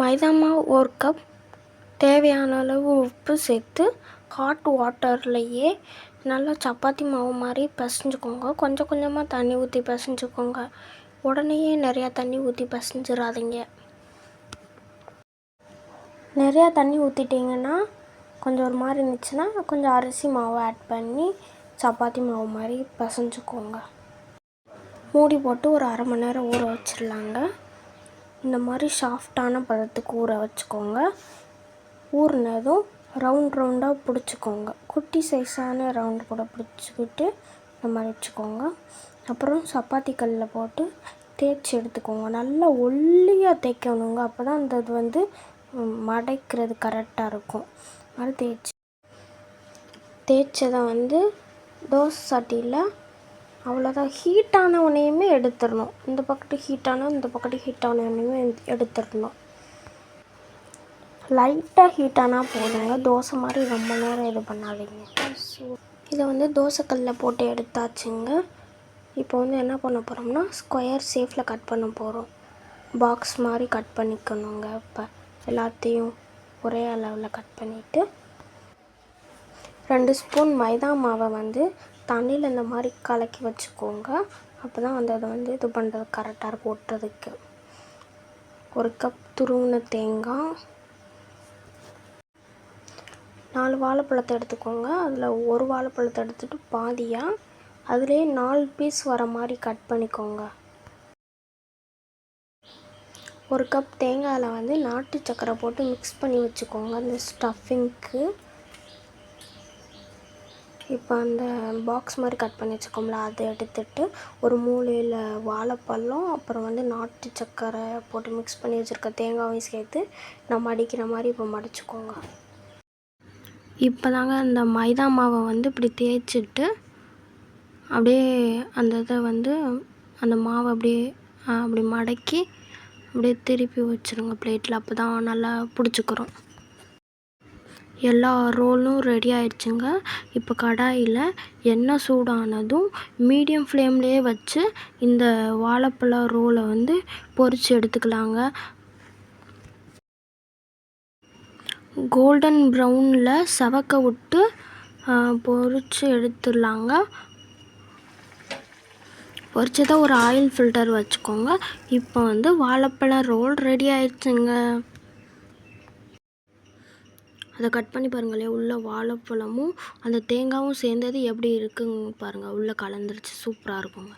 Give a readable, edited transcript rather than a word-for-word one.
மைதா மாவு 1 கப். தேவையான அளவு உப்பு சேர்த்து ஹாட் வாட்டர்லேயே நல்லா சப்பாத்தி மாவு மாதிரி பிசைஞ்சுக்கோங்க. கொஞ்சம் கொஞ்சமாக தண்ணி ஊற்றி பிசைஞ்சுக்கோங்க. உடனேயே நிறையா தண்ணி ஊற்றி பிசைஞ்சிடாதீங்க. நிறையா தண்ணி ஊற்றிட்டிங்கன்னா கொஞ்சம் ஒரு மாதிரி இருந்துச்சுன்னா கொஞ்சம் அரிசி மாவு ஆட் பண்ணி சப்பாத்தி மாவு மாதிரி பிசைஞ்சுக்கோங்க. மூடி போட்டு ஒரு 1/2 மணி நேரம் ஊற வச்சிடலாங்க. இந்த மாதிரி சாஃப்டான பதத்துக்கு ஊற வச்சுக்கோங்க. ஊறினதும் ரவுண்டாக பிடிச்சிக்கோங்க. குட்டி சைஸான ரவுண்டு கூட பிடிச்சிக்கிட்டு இந்த மாதிரி வச்சுக்கோங்க. அப்புறம் சப்பாத்தி கல்லில் போட்டு தேய்ச்சி எடுத்துக்கோங்க. நல்லா ஒல்லியாக தேய்க்கணுங்க. அப்போ தான் அந்த இது மடைக்கிறது கரெக்டாக இருக்கும். அது தேய்ச்சதை தோசை சட்டியில் அவ்வளோதான் ஹீட்டானவனையுமே எடுத்துடணும். இந்த பக்கத்து ஹீட்டானவனையுமே எடுத்துடணும். லைட்டாக ஹீட்டானால் போதுங்க. தோசை மாதிரி ரொம்ப நேரம் இது பண்ணாதீங்க. இதை தோசைக்கல்லில் போட்டு எடுத்தாச்சுங்க. இப்போ என்ன பண்ண போகிறோம்னா ஸ்கொயர் ஷேப்பில் கட் பண்ண போகிறோம். பாக்ஸ் மாதிரி கட் பண்ணிக்கணுங்க. இப்போ எல்லாத்தையும் ஒரே அளவில் கட் பண்ணிவிட்டு 2 ஸ்பூன் மைதா மாவை தண்ணியில் இந்த மாதிரி கலக்கி வச்சுக்கோங்க. அப்போ தான் அதை இது பண்ணுறது கரெக்டாக இருக்கும் ஒட்டுறதுக்கு. 1 கப் துருவின தேங்காய், 4 வாழைப்பழத்தை எடுத்துக்கோங்க. அதில் 1 வாழைப்பழத்தை எடுத்துகிட்டு பாதியாக அதுலேயே 4 பீஸ் வர மாதிரி கட் பண்ணிக்கோங்க. 1 கப் தேங்காயில் நாட்டு சக்கரை போட்டு மிக்ஸ் பண்ணி வச்சுக்கோங்க அந்த ஸ்டஃபிங்க்கு. இப்போ அந்த பாக்ஸ் மாதிரி கட் பண்ணி வச்சுக்கோம்ல அதை எடுத்துகிட்டு ஒரு மூலையில் வாழைப்பழம் அப்புறம் நாட்டு சக்கரை போட்டு மிக்ஸ் பண்ணி வச்சுருக்க தேங்காயும் சேர்த்து நம்ம மடிக்கிற மாதிரி இப்போ மடிச்சுக்கோங்க. இப்போ தாங்க அந்த மைதா மாவை இப்படி தேய்ச்சிட்டு அப்படியே அந்த இதை அந்த மாவை அப்படியே அப்படி மடக்கி அப்படியே திருப்பி வச்சுருங்க பிளேட்டில். அப்போ தான் நல்லா பிடிச்சிக்கிறோம். எல்லா ரோலும் ரெடி ஆயிடுச்சுங்க. இப்போ கடாயில் எண்ணெய் சூடானதும் மீடியம் ஃப்ளேம்லேயே வச்சு இந்த வாழைப்பழ ரோலை பொரித்து எடுத்துக்கலாங்க. கோல்டன் ப்ரௌனில் செவக்க விட்டு பொரித்து எடுத்துடலாங்க. பொரிச்சதை ஒரு ஆயில் ஃபில்டர் வச்சுக்கோங்க. இப்போ வாழைப்பழ ரோல் ரெடி ஆயிடுச்சுங்க. அதை கட் பண்ணி பாருங்களேன். உள்ள வாழைப்பழமும் அந்த தேங்காயும் சேர்ந்தது எப்படி இருக்குங்க பாருங்கள். உள்ளே கலந்துருச்சு. சூப்பராக இருக்குங்க.